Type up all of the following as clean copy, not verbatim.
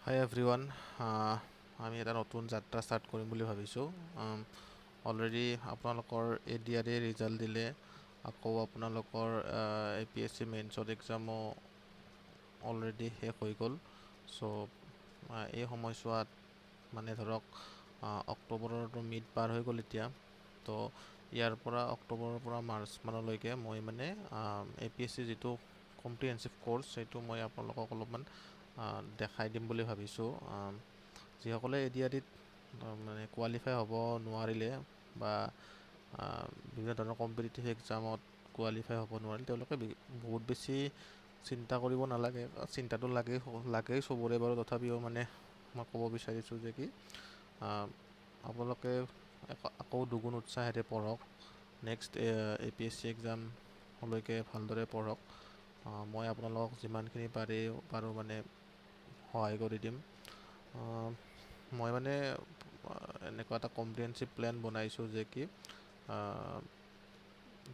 হাই everyone. আমি এটা নতুন যাত্ৰা ষ্টাৰ্ট কৰিম বুলি ভাবিছোঁ। অলৰেডি আপোনালোকৰ ADRE ৰিজাল্ট দিলে, আকৌ আপোনালোকৰ APSC মেইনছত এক্সামো অলৰেডি শেষ হৈ গ'ল। চ' এই সময়ছোৱাত মানে ধৰক অক্টোবৰৰটো মিড পাৰ হৈ গ'ল এতিয়া। তো ইয়াৰ পৰা অক্টোবৰৰ পৰা মাৰ্চ মানলৈকে মই মানে APSC যিটো কম্প্ৰিহেনচিভ কোৰ্চ সেইটো মই আপোনালোকক অলপমান দেখাই দিম বুলি ভাবিছোঁ। যিসকলে ADREত মানে কোৱালিফাই হ'ব নোৱাৰিলে বা বিভিন্ন ধৰণৰ কম্পিটিটিভ এক্সামত কোৱালিফাই হ'ব নোৱাৰিলে, তেওঁলোকে বহুত বেছি চিন্তা কৰিব নালাগে। চিন্তাটো লাগেই চবৰে বাৰু, তথাপিও মানে মই ক'ব বিচাৰিছোঁ যে কি আপোনালোকে আকৌ দুগুণ উৎসাহেৰে পঢ়ক। নেক্সট APSC এক্সামলৈকে ভালদৰে পঢ়ক। মই আপোনালোকক যিমানখিনি পাৰোঁ মানে সহায় কৰি দিম। মই মানে এনেকুৱা এটা কম্প্ৰিহেনচিভ প্লেন বনাইছোঁ যে কি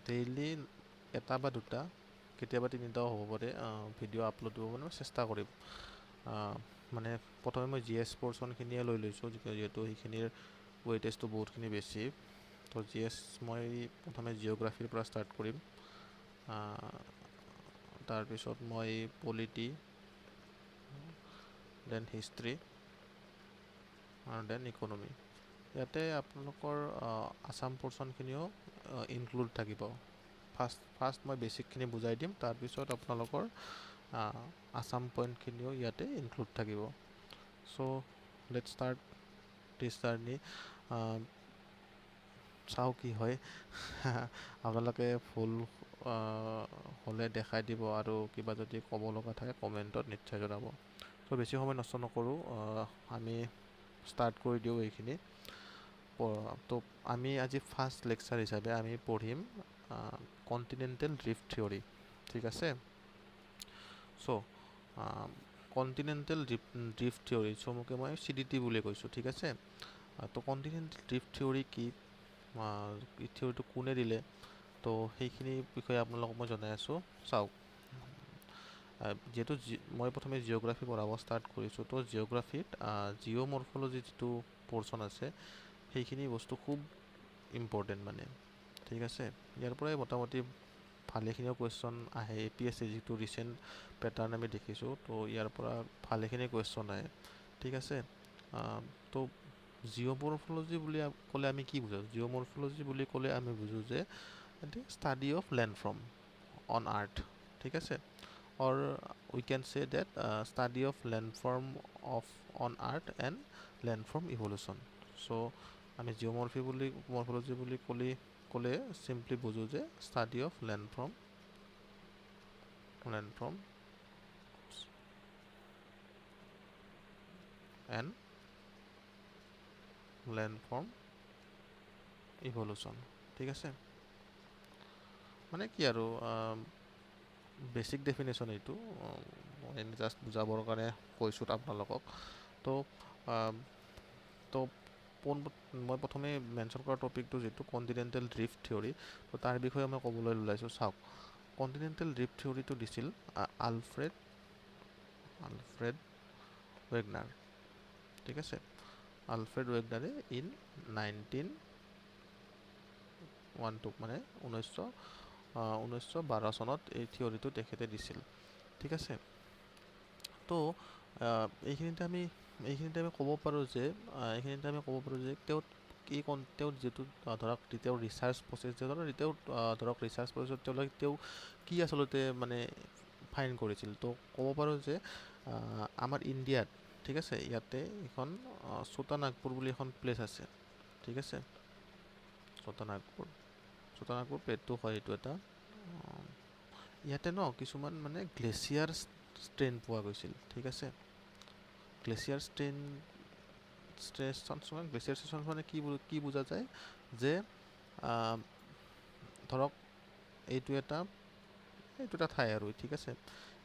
ডেইলি এটা বা দুটা, কেতিয়াবা তিনিটাও হ'ব পাৰে, ভিডিঅ' আপলোড দিব মানে চেষ্টা কৰিম। মানে প্ৰথমে মই GS পৰ্চনখিনিয়ে লৈ লৈছোঁ, যিহেতু সেইখিনিৰ ৱেইটেজটো বহুতখিনি বেছি। তো GS মই প্ৰথমে জিঅ'গ্ৰাফীৰ পৰা ষ্টাৰ্ট কৰিম, তাৰপিছত মই পলিটি, দেন হিষ্ট্ৰী আৰু দেন ইকনমি। ইয়াতে আপোনালোকৰ আছাম পৰ্চনখিনিও ইনক্লুড থাকিব। ফাৰ্ষ্ট মই বেছিকখিনি বুজাই দিম, তাৰপিছত আপোনালোকৰ আছাম পইণ্টখিনিও ইয়াতে ইনক্লুড থাকিব। চ' লেটছ ষ্টাৰ্ট দিছ জাৰ্ণি। চাওঁ কি হয়। আপোনালোকে ভুল হ'লে দেখাই দিব, আৰু কিবা যদি ক'ব লগা থাকে কমেণ্টত নিশ্চয় জনাব। ত' বেছি সময় নষ্ট নকৰোঁ, আমি ষ্টাৰ্ট কৰি দিওঁ এইখিনি। তো আমি আজি ফাৰ্ষ্ট লেকচাৰ হিচাপে আমি পঢ়িম কণ্টিনেণ্টেল ড্ৰিফ্ট থিয়ৰী। ঠিক আছে। চ' কণ্টিনেণ্টেল ড্ৰিফ্ট থিয়ৰী, চমুকে মই CDT বুলি কৈছোঁ। ঠিক আছে। তো কণ্টিনেণ্টেল ড্ৰিফ্ট থিয়ৰী কি, এই থিয়ৰীটো কোনে দিলে, তো সেইখিনি বিষয়ে আপোনালোকক মই জনাই আছোঁ। চাওক, যিহেতু মই প্ৰথমে জিঅ'গ্ৰাফী পঢ়াব ষ্টাৰ্ট কৰিছোঁ, তো জিঅ'গ্ৰাফীত জিঅ'মৰ্ফলজি যিটো পৰ্চন আছে, সেইখিনি বস্তু খুব ইম্পৰ্টেণ্ট মানে। ঠিক আছে। ইয়াৰ পৰাই মোটামুটি ভালেখিনিও কুৱেশ্যন আহে। APSC যিটো ৰিচেণ্ট পেটাৰ্ণ আমি দেখিছোঁ, তো ইয়াৰ পৰা ভালেখিনি কুৱেশ্যন আহে। ঠিক আছে। তো জিঅ'মৰ্ফলজি বুলি ক'লে আমি কি বুজোঁ? জিঅ'মৰ্ফলজি বুলি ক'লে আমি বুজোঁ যে study of landform on earth. ঠিক আছে। Or we can say that study of landform on earth and landform evolution. So' আমি মৰ্ফলজি বুলি ক'লে চিম্পলি বুজোঁ যে study of landform and landform evolution. ঠিক আছে। মানে কি আৰু বেছিক ডেফিনেশ্যন এইটো, মই জাষ্ট বুজাবৰ কাৰণে কৈছোঁ আপোনালোকক। তো মই প্ৰথমে মেনশ্যন কৰা টপিকটো যিটো কণ্টিনেণ্টেল ড্ৰিফ্ট থিয়ৰী, তো তাৰ বিষয়ে মই ক'বলৈ ওলাইছোঁ। চাওক, কণ্টিনেণ্টেল ড্ৰিফ্ট থিয়ৰীটো দিছিল আলফ্ৰেড ৱেগনাৰ। ঠিক আছে। আলফ্ৰেড ৱেগনাৰে ইন 1912 মানে 1912 চনত এই থিয়ৰীটো তেখেতে দিছিল। ঠিক আছে। তো এইখিনিতে আমি ক'ব পাৰোঁ যে তেওঁ যিটো তেওঁৰ ৰিচাৰ্চ প্ৰচেছ, তেওঁ কি আচলতে মানে ফাইন কৰিছিল। তো ক'ব পাৰোঁ যে আমাৰ ইণ্ডিয়াত, ঠিক আছে, ইয়াতে এখন ছোটা নাগপুৰ বুলি এখন প্লেচ আছে। ঠিক আছে। ছোটা নাগপুৰ প্লেটটো হয় এইটো এটা। ইয়াতে কিছুমান মানে গ্লেচিয়াৰ ষ্ট্ৰেইন পোৱা গৈছিল। ঠিক আছে। গ্লেচিয়াৰ ষ্ট্ৰেইন মানে কি বুজা যায় যে ধৰক এইটো এটা ঠাই আৰু, ঠিক আছে,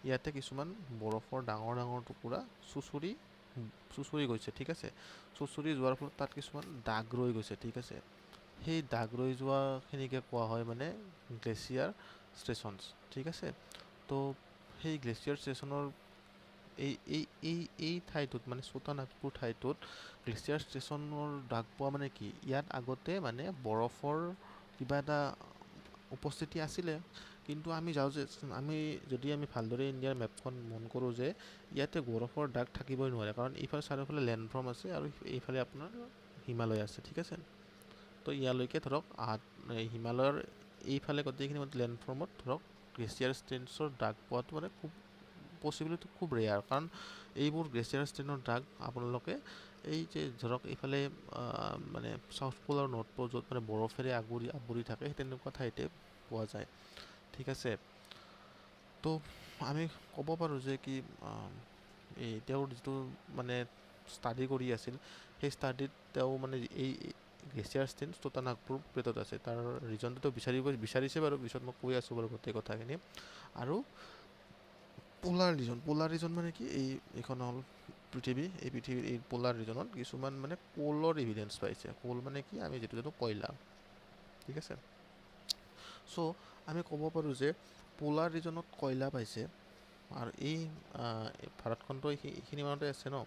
ইয়াতে কিছুমান বৰফৰ ডাঙৰ টুকুৰা চুচৰি গৈছে। ঠিক আছে। চুচৰি যোৱাৰ ফলত তাত কিছুমান দাগ ৰৈ গৈছে। ঠিক আছে। সেই দাগ ৰৈ যোৱাখিনিকে কোৱা হয় মানে গ্লেচিয়াৰ ষ্টেচনছ। ঠিক আছে। তো সেই গ্লেচিয়াৰ ষ্টেচনৰ এই এই এই এই ঠাইটোত মানে চোটানাগপুৰ ঠাইটোত গ্লেচিয়াৰ ষ্টেচনৰ দাগ পোৱা মানে কি, ইয়াত আগতে মানে বৰফৰ কিবা এটা উপস্থিতি আছিলে, কিন্তু আমি যাওঁ যে যদি আমি ভালদৰে ইণ্ডিয়াৰ মেপখন মন কৰোঁ যে ইয়াতে বৰফৰ দাগ থাকিবই নোৱাৰে, কাৰণ এইফালে চাৰিওফালে লেণ্ডফৰ্ম আছে আৰু এইফালে আপোনাৰ হিমালয় আছে, ঠিক আছে। তো ইয়ালৈকে ধৰক হিমালয়ৰ এইফালে গোটেইখিনি লেণ্ডফৰ্মত ধৰক গ্লেচিয়াৰ ষ্টেচনৰ দাগ পোৱাটো মানে খুব পচিবিলিটি খুব ৰেয়াৰ, কাৰণ এইবোৰ গ্লেচিয়াৰ ষ্টেচনৰ দাগ আপোনালোকে এই যে ধৰক এইফালে মানে চাউথ প'ল আৰু নৰ্থ প'ল য'ত মানে বৰফেৰে আৱৰি থাকে সেই তেনেকুৱা ঠাইতে পোৱা যায়, ঠিক আছে। তো আমি ক'ব পাৰোঁ যে কি এই তেওঁৰ যিটো মানে ষ্টাডি কৰি আছিল, সেই ষ্টাডিত তেওঁ মানে এই গ্লেচিয়াৰ ষ্টেন চোটানাগপুৰ প্লেটত আছে, তাৰ ৰিজনটো বিচাৰিছে বাৰু, পিছত মই কৈ আছোঁ বাৰু গোটেই কথাখিনি। আৰু পোলাৰ ৰিজন মানে কি, এইখন হ'ল পৃথিৱী, এই পৃথিৱীৰ এই পোলাৰ ৰিজনত কিছুমান মানে কোলৰ এভিডেঞ্চ পাইছে। কোল মানে কি, আমি যিটো কয়লা, ঠিক আছে। চ' আমি ক'ব পাৰোঁ যে পোলাৰ ৰিজনত কয়লা পাইছে, আৰু এই ভাৰতখনটো এইখিনি মানতে আছে ন।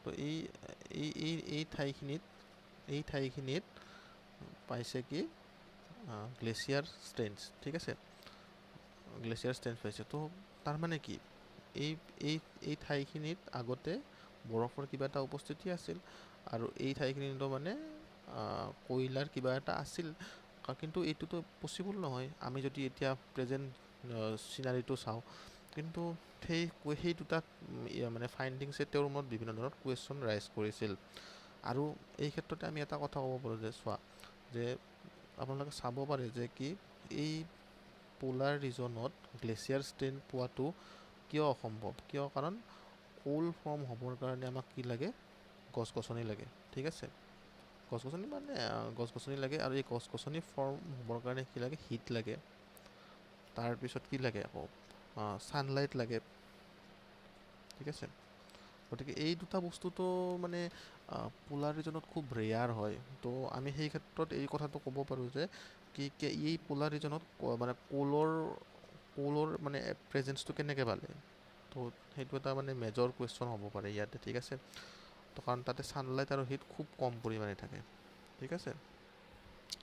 তো এই ঠাইখিনিত পাইছে কি গ্লেচিয়াৰ ষ্টেইনছ, ঠিক আছে, গ্লেচিয়াৰ ষ্টেইনছ পাইছে। তো তাৰমানে কি, এই ঠাইখিনিত আগতে বৰফৰ কিবা এটা উপস্থিতি আছিল, আৰু এই ঠাইখিনিতো মানে কয়লাৰ কিবা এটা আছিল, কিন্তু এইটোতো পচিবল নহয় আমি যদি এতিয়া প্ৰেজেণ্ট চিনাৰীটো চাওঁ। কিন্তু সেই দুটা মানে ফাইণ্ডিংছে তেওঁৰ মনত বিভিন্ন ধৰণৰ কুৱেশ্যন ৰাইজ কৰিছিল। আৰু এই ক্ষেত্ৰতে আমি এটা কথা ক'ব পাৰোঁ যে চোৱা, যে আপোনালোকে চাব পাৰে যে কি এই পোলাৰ ৰিজনত গ্লেচিয়াৰ ষ্টেইন পোৱাটো কিয় অসম্ভৱ, কিয়, কাৰণ কোল ফৰ্ম হ'বৰ কাৰণে আমাক কি লাগে, গছ গছনি লাগে, ঠিক আছে। গছ গছনি লাগে, আৰু এই গছ গছনি ফৰ্ম হ'বৰ কাৰণে কি লাগে, হিট লাগে, তাৰপিছত কি লাগে আকৌ ছানলাইট লাগে, ঠিক আছে। গতিকে এই দুটা বস্তুটো মানে পোলাৰ ৰিজনত খুব ৰেয়াৰ হয়। তো আমি সেই ক্ষেত্ৰত এই কথাটো ক'ব পাৰোঁ যে এই পোলাৰ ৰিজনত মানে কোলৰ মানে প্ৰেজেঞ্চটো কেনেকৈ পালে। তো সেইটো এটা মানে মেজৰ কুৱেশ্যন হ'ব পাৰে ইয়াতে, ঠিক আছে। তো কাৰণ তাতে ছানলাইট আৰু হিট খুব কম পৰিমাণে থাকে, ঠিক আছে।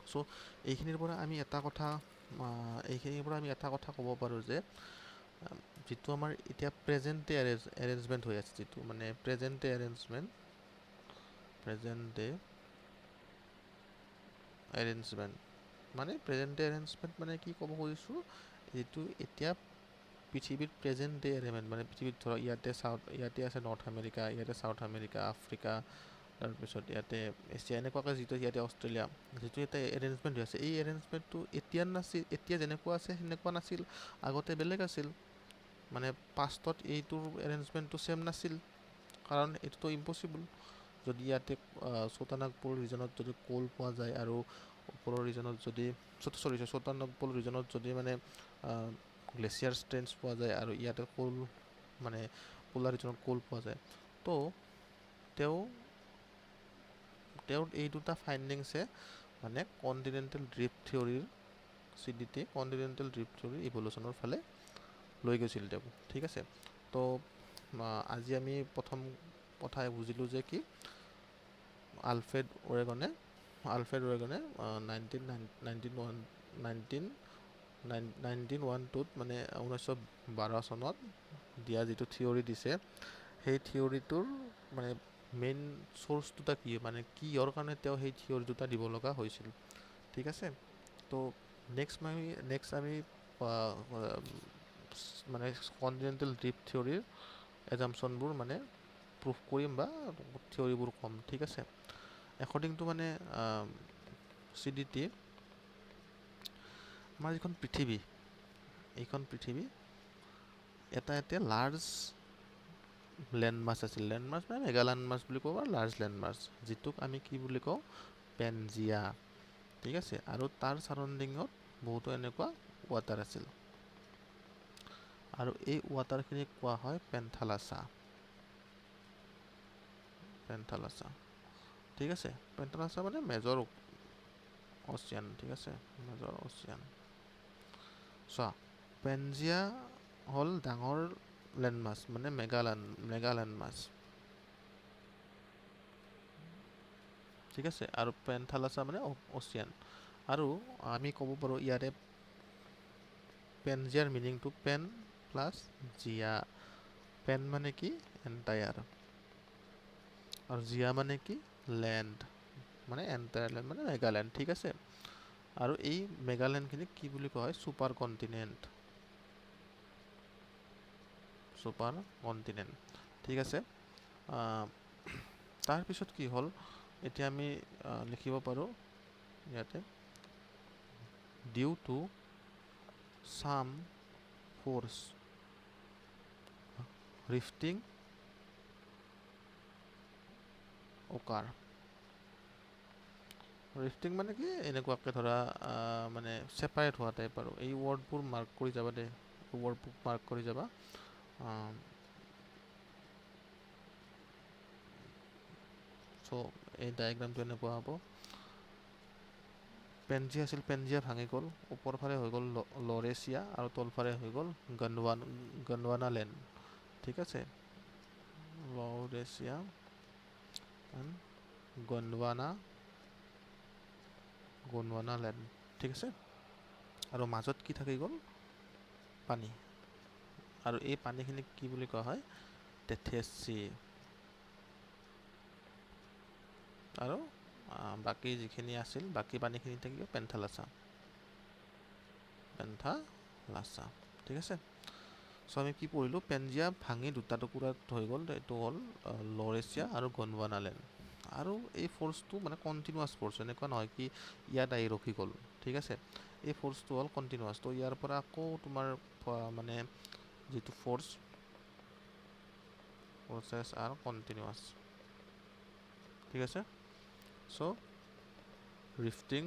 চ' এইখিনিৰ পৰা আমি এটা কথা ক'ব পাৰোঁ যে যিটো আমাৰ এতিয়া প্ৰেজেণ্ট ডে এৰেঞ্জমেণ্ট হৈ আছে, যিটো মানে প্ৰেজেণ্ট ডে এৰেঞ্জমেণ্ট মানে কি ক'ব খুজিছোঁ, যিটো এতিয়া পৃথিৱীত প্ৰেজেণ্ট ডে এৰেঞ্জমেণ্ট মানে পৃথিৱীত ধৰক ইয়াতে আছে নৰ্থ আমেৰিকা, ইয়াতে চাউথ আমেৰিকা, আফ্ৰিকা, তাৰপিছত ইয়াতে এছিয়া, এনেকুৱাকৈ যিটো ইয়াতে অষ্ট্ৰেলিয়া, যিটো এটা এৰেঞ্জমেণ্ট হৈ আছে, এই এৰেঞ্জমেণ্টটো এতিয়া যেনেকুৱা আছে সেনেকুৱা নাছিল, আগতে বেলেগ আছিল। মানে পাষ্টত এইটোৰ এৰেঞ্জমেণ্টটো ছেম নাছিল, কাৰণ এইটোতো ইম্পচিবল। যদি ইয়াতে চোটানাগপুৰ ৰিজনত যদি কোল পোৱা যায়, আৰু ওপৰৰ ৰিজনত যদি চোটানাগপুৰ ৰিজনত যদি মানে গ্লেচিয়াৰ ষ্টেইনছ পোৱা যায়, আৰু ইয়াতে কোল মানে পোলাৰ ৰিজনত কোল পোৱা যায়, তো তেওঁৰ এই দুটা ফাইণ্ডিংছে মানে কণ্টিনেণ্টেল ড্ৰিফ্ট থিয়ৰীৰ কণ্টিনেণ্টেল ড্ৰিফ্ট থিয়ৰীৰ ইভলিউশ্যনৰ ফালে লৈ গৈছিল তেওঁক, ঠিক আছে। তো আজি আমি প্ৰথম কথাই বুজিলোঁ যে কি আলফ্ৰেড ওৰেগনে 1912 মানে 1912 চনত দিয়া যিটো থিয়ৰী দিছে, সেই থিয়ৰীটোৰ মানে মেইন চ'ৰ্চ দুটা কি, মানে কিহৰ কাৰণে তেওঁ সেই থিয়ৰী দুটা দিব লগা হৈছিল, ঠিক আছে। তো নেক্সট আমি মানে কণ্টিনেণ্টেল ড্ৰিফ্ট থিয়ৰীৰ এজাম্পশ্যনবোৰ মানে প্ৰুফ কৰিম বা থিয়ৰীবোৰ ক'ম, ঠিক আছে। একৰ্ডিং টু মানে CDT, আমাৰ যিখন পৃথিৱী, এইখন পৃথিৱী এটা লাৰ্জ লেণ্ডমাছ আছিল, লেণ্ডমাছ মানে মেগা লেণ্ডমাছ বুলি কওঁ, বা লাৰ্জ লেণ্ডমাছ, যিটোক আমি কি বুলি কওঁ, পেনজিয়া, ঠিক আছে। আৰু তাৰ ছাৰাউণ্ডিঙত বহুতো এনেকুৱা ৱাটাৰ আছিল, আৰু এই ৱাটাৰখিনিক কোৱা হয় পেন্থালাছা, ঠিক আছে। পেন্থালাছা মানে মেজৰ অচিয়ান, ঠিক আছে, মেজৰ অচিয়ান। চোৱা, পেনজিয়া হ'ল ডাঙৰ লেণ্ডমাছ মানে মেগা লেণ্ডমাছ, ঠিক আছে। আৰু পেনথালাছা মানে অচিয়ান। আৰু আমি ক'ব পাৰোঁ ইয়াৰে পেনজিয়াৰ মিনিংটো পেন প্লাছ জিয়া। পেন মানে কি এণ্টায়াৰ, আৰু জিয়া মানে কি লেণ্ড, মানে এণ্টায়াৰ লেণ্ড মানে মেগালেণ্ড, ঠিক আছে। আৰু এই মেগালেণ্ডখিনিক কি বুলি কোৱা হয় ছুপাৰ কণ্টিনেণ্ট, ছুপাৰ কণ্টিনেণ্ট, ঠিক আছে। তাৰপিছত কি হ'ল, এতিয়া আমি লিখিব পাৰোঁ ইয়াতে ডিউ টু সাম ফ'ৰ্চ ৰিফটিং অকাৰ। ৰিফটিং মানে কি এনেকুৱাকৈ ধৰা মানে ছেপাৰেট হোৱা টাইপ আৰু। এই ৱৰ্ডবোৰ মাৰ্ক কৰি যাবা দেই, ৱৰ্ডবোৰ মাৰ্ক কৰি যাবা। চ' এই ডায়েগ্ৰামটো এনেকুৱা হ'ব। পেনজিয়া আছিল, পেনজিয়া ভাঙি গ'ল, ওপৰ ফালে হৈ গ'ল লৰেছিয়া আৰু তলফালে হৈ গ'ল গণ্ডৱানা লেণ্ড, ঠিক আছে। লৰেছিয়া এণ্ড গণ্ডৱানা লেণ্ড, ঠিক আছে। আৰু মাজত কি থাকি গ'ল পানী, আৰু এই পানীখিনিক কি বুলি কোৱা হয় টেথেছ চি। আৰু বাকী যিখিনি আছিল বাকী পানীখিনি থাকিব পেনথালাছা, ঠিক আছে। চ' আমি কি পঢ়িলোঁ, পেনজিয়া ভাঙি দুটা টুকুৰাত হৈ গ'ল, এইটো হ'ল লৰেছিয়া আৰু গণ্ডৱানা লেণ্ড। আৰু এই ফ'ৰ্চটো মানে কণ্টিনিউৱাছ ফ'ৰ্চ, এনেকুৱা নহয় কি ইয়াত আহি ৰখি গ'ল, ঠিক আছে। এই ফ'ৰ্চটো হ'ল কণ্টিনিউৱাছ, তো ইয়াৰ পৰা আকৌ তোমাৰ মানে যিটো প্ৰচেছ আৰ কণ্টিনিউৱাছ, ঠিক আছে। চ' ৰিফটিং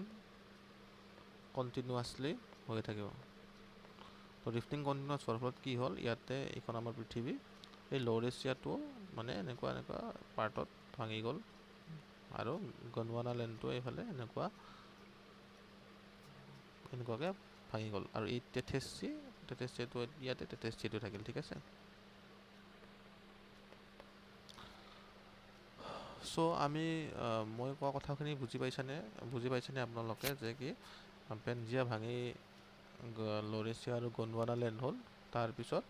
কণ্টিনিউৱাছলি হৈ থাকিব। তো ৰিফটিং কণ্টিনিউৱাছ হোৱাৰ ফলত কি হ'ল, ইয়াতে এইখন আমাৰ পৃথিৱী, এই লৰেছিয়াটো মানে এনেকুৱা পাৰ্টত ভাঙি গ'ল, আৰু গণ্ডৱানা লেণ্ডটো এইফালে এনেকুৱাকৈ ভাঙি গ'ল। আৰু এই টেথেছ চিটো ইয়াতে টেথেছ চিটো থাকিল, ঠিক আছে। চ' আমি মই কোৱা কথাখিনি বুজি পাইছেনে আপোনালোকে, যে কি পেনজিয়া ভাঙি লৰেছিয়া আৰু গণ্ডৱানা লেণ্ড হ'ল। তাৰপিছত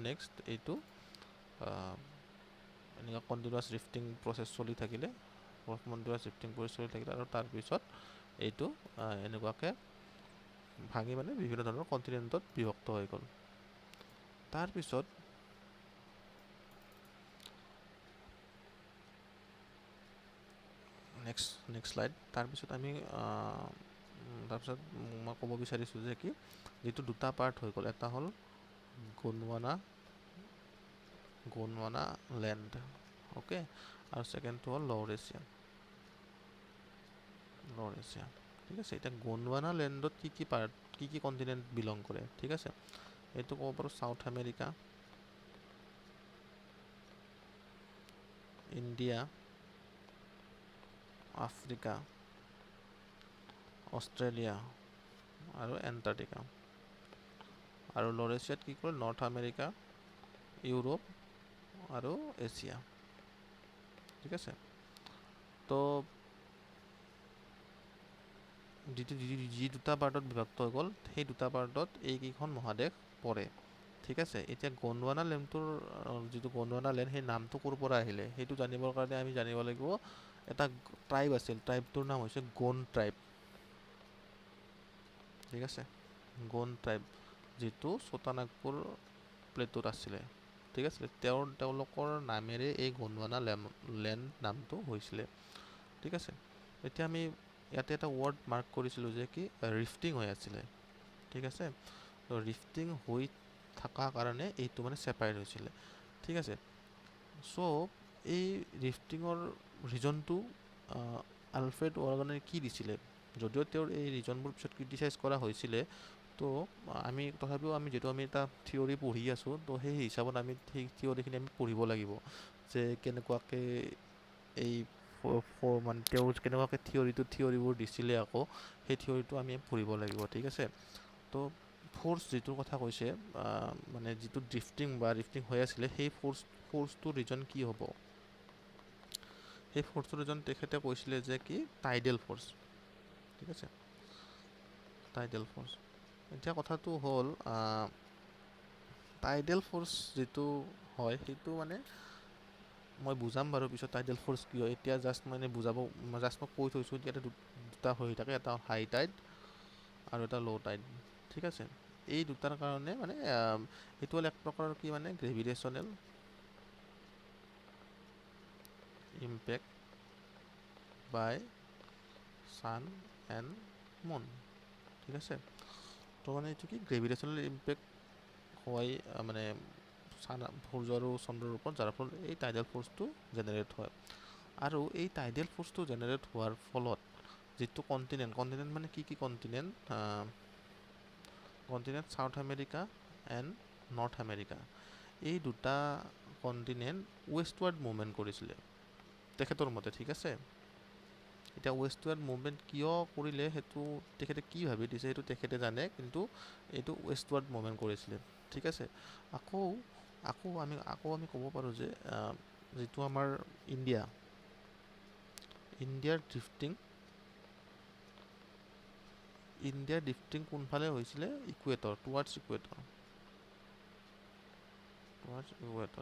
নেক্সট এইটো এনেকুৱা কণ্টিনিউৱাছ ৰিফটিং প্ৰচেছ চলি থাকিলে, আৰু তাৰপিছত এইটো এনেকুৱাকৈ ভাঙি মানে বিভিন্ন ধৰণৰ কণ্টিনেণ্টত বিভক্ত হৈ গ'ল। তাৰপিছত নেক্সট শ্লাইড। তাৰপিছত মই ক'ব বিচাৰিছোঁ যে কি যিটো দুটা পাৰ্ট হৈ গ'ল, এটা হ'ল গণ্ডৱানা লেণ্ড, অ'কে, আৰু ছেকেণ্ডটো হ'ল লৰেছিয়া, ঠিক আছে। এতিয়া গণ্ডৱানা লেণ্ডত কি কি কণ্টিনেণ্ট বিলং কৰে, ঠিক আছে। এইটো ক'ব পাৰোঁ south America, India, Africa, Australia আৰু এণ্টাৰ্কটিকা। আৰু লৰেছিয়াত কি কৰে নৰ্থ আমেৰিকা, ইউৰোপ আৰু এছিয়া, ঠিক আছে। তো যি দুটা পাৰ্টত বিভক্ত হৈ গ'ল, সেই দুটা পাৰ্টত এইকেইখন মহাদেশ পৰে, ঠিক আছে। এতিয়া গণ্ডৱানা লেণ্ডটোৰ যিটো গণ্ডৱানা লেণ্ড, সেই নামটো ক'ৰ পৰা আহিলে সেইটো জানিবৰ কাৰণে আমি জানিব লাগিব, এটা ট্ৰাইব আছিল, ট্ৰাইবটোৰ নাম হৈছে গোণ্ড ট্ৰাইব, ঠিক আছে। গোণ্ড ট্ৰাইব, যিটো ছোটানাগপুৰ প্লেটুত আছিলে, ঠিক আছে। তেওঁলোকৰ নামেৰে এই গণ্ডৱানা লেণ্ড নামটো হৈছিলে, ঠিক আছে। এতিয়া আমি ইয়াতে এটা ৱৰ্ড মাৰ্ক কৰিছিলোঁ যে কি ৰিফটিং হৈ আছিলে, ঠিক আছে। তো ৰিফটিং হৈ থকা কাৰণে এইটো মানে ছেপাৰেট হৈছিলে, ঠিক আছে। চ' এই ৰিফটিঙৰ ৰিজনটো আলফ্ৰেড ৱাৰ্গনে কি দিছিলে, যদিও তেওঁৰ এই ৰিজনবোৰ পিছত ক্ৰিটিচাইজ কৰা হৈছিলে, তো তথাপিও যিহেতু আমি এটা থিয়ৰী পঢ়ি আছোঁ, তো সেই হিচাপত সেই থিয়ৰীখিনি আমি পঢ়িব লাগিব, যে কেনেকুৱাকৈ এই মানে তেওঁ কেনেকুৱাকৈ থিয়ৰীবোৰ দিছিলে, আকৌ সেই থিয়ৰীটো আমি পঢ়িব লাগিব, ঠিক আছে। তো ফ'ৰ্চ যিটোৰ কথা কৈছে, মানে যিটো ড্ৰিফটিং বা ৰিফটিং হৈ আছিলে, সেই ফ'ৰ্চটোৰ ৰিজন কি হ'ব? সেই ফ'ৰ্চটোৰ ৰিজন তেখেতে কৈছিলে যে কি টাইডেল ফ'ৰ্চ, ঠিক আছে, টাইডেল ফ'ৰ্চ। এতিয়া কথাটো হ'ল টাইডেল ফ'ৰ্চ যিটো হয় সেইটো মানে মই বুজাম বাৰু পিছত টাইডেল ফ'ৰ্চ কি হয়। এতিয়া জাষ্ট মানে মই কৈ থৈছোঁ, ইয়াতে দুটা হৈ থাকে, এটা হাই টাইড আৰু এটা ল' টাইড, ঠিক আছে। এই দুটাৰ কাৰণে মানে এইটো হ'ল এক প্ৰকাৰৰ কি মানে gravitational impact by sun and moon, ঠিক আছে। তো মানে এইটো কি গ্ৰেভিটেশ্যনেল ইম্পেক্ট হয় মানে সূৰ্য আৰু চন্দ্ৰৰ ওপৰত, যাৰ ফলত এই টাইডেল ফ'ৰ্চটো জেনেৰেট হয়। আৰু এই টাইডেল ফ'ৰ্চটো জেনেৰেট হোৱাৰ ফলত যিটো কণ্টিনেণ্ট মানে কি continent south America and north America, এই দুটা কণ্টিনেণ্ট ৱেষ্টৱাৰ্ড মুভমেণ্ট কৰিছিলে তেখেতৰ মতে, ঠিক আছে। এতিয়া ৱেষ্টৱাৰ্ড মুভমেণ্ট কিয় কৰিলে সেইটো তেখেতে কি ভাবি দিছে সেইটো তেখেতে জানে, কিন্তু এইটো ৱেষ্টৱাৰ্ড মুভমেণ্ট কৰিছিলে, ঠিক আছে। আকৌ আমি ক'ব পাৰোঁ যে যিটো আমাৰ ইণ্ডিয়াৰ ড্ৰিফটিং কোনফালে হৈছিলে? ইকুৱেটৰ, টুৱাৰ্ডছ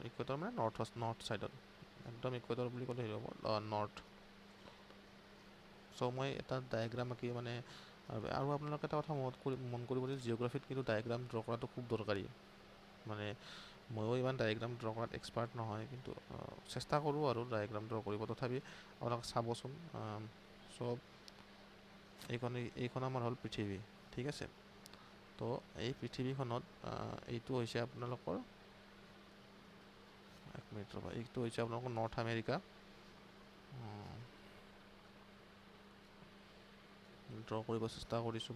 ইকুৱেটৰ মানে নৰ্থ ছাইডত, একদম ইকুৱেটৰ বুলি ক'লে হেৰি হ'ব নৰ্থ। চ' মই এটা ডায়েগ্ৰাম আঁকি মানে, আৰু আপোনালোকে এটা কথা মন কৰিব যে জিঅ'গ্ৰাফীত কিন্তু ডায়েগ্ৰাম ড্ৰ কৰাটো খুব দৰকাৰী। মানে ময়ো ইমান ডায়েগ্ৰাম ড্ৰ কৰাত এক্সপাৰ্ট নহয়, কিন্তু চেষ্টা কৰোঁ আৰু ডায়েগ্ৰাম ড্ৰ কৰিব। তথাপি আপোনালোকে চাবচোন, চব এইখন আমাৰ হ'ল পৃথিৱী, ঠিক আছে। তো এই পৃথিৱীখনত এইটো হৈছে আপোনালোকৰ, এক মিনিট ৰ'বা, এইটো হৈছে আপোনালোকৰ নৰ্থ আমেৰিকা। ড্ৰ কৰিব চেষ্টা কৰিছোঁ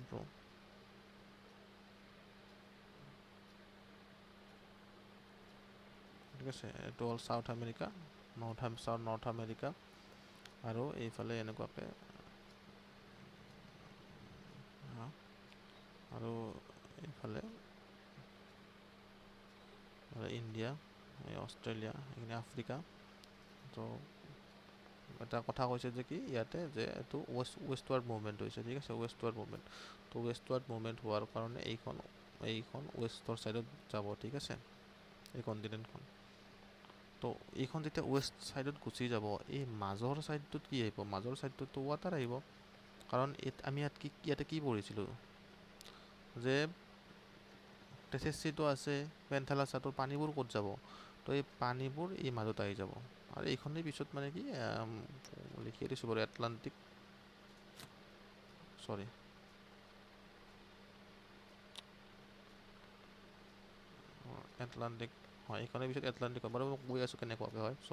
ঠিক আছে। এইটো হ'ল ছাউথ আমেৰিকা, নৰ্থ আমেৰিকা, আৰু এইফালে এনেকুৱাকৈ আৰু এইফালে ইণ্ডিয়া, অষ্ট্ৰেলিয়া, এইখিনি আফ্ৰিকা। তো এটা কথা কৈছে যে কি ইয়াতে যে এইটো ৱেষ্টৱাৰ্ড মুভমেণ্ট হৈছে, ঠিক আছে, ৱেষ্টৱাৰ্ড মুভমেণ্ট। তো ৱেষ্টৱাৰ্ড মুভমেণ্ট হোৱাৰ কাৰণে এইখন ৱেষ্টৰ ছাইডত যাব, ঠিক আছে, এই কণ্টিনেণ্টখন। তো এইখন যেতিয়া ৱেষ্ট ছাইডত গুচি যাব, এই মাজৰ ছাইডটোত কি আহিব? মাজৰ ছাইডটোতো ৱাটাৰ আহিব, কাৰণ আমি ইয়াতে কি পঢ়িছিলোঁ যে টেথেচিটো আছে, পেন্থালাছাটো, পানীবোৰ ক'ত যাব? তো এই পানীবোৰ এই মাজত আহি যাব, আৰু এইখনেই পিছত মানে কি লিখি দিছোঁ বাৰু, এটলাণ্টিক হয়, এইখনে পিছত এটলাণ্টিক হয় বাৰু। মই কৈ আছোঁ কেনেকুৱাকৈ হয়। চ'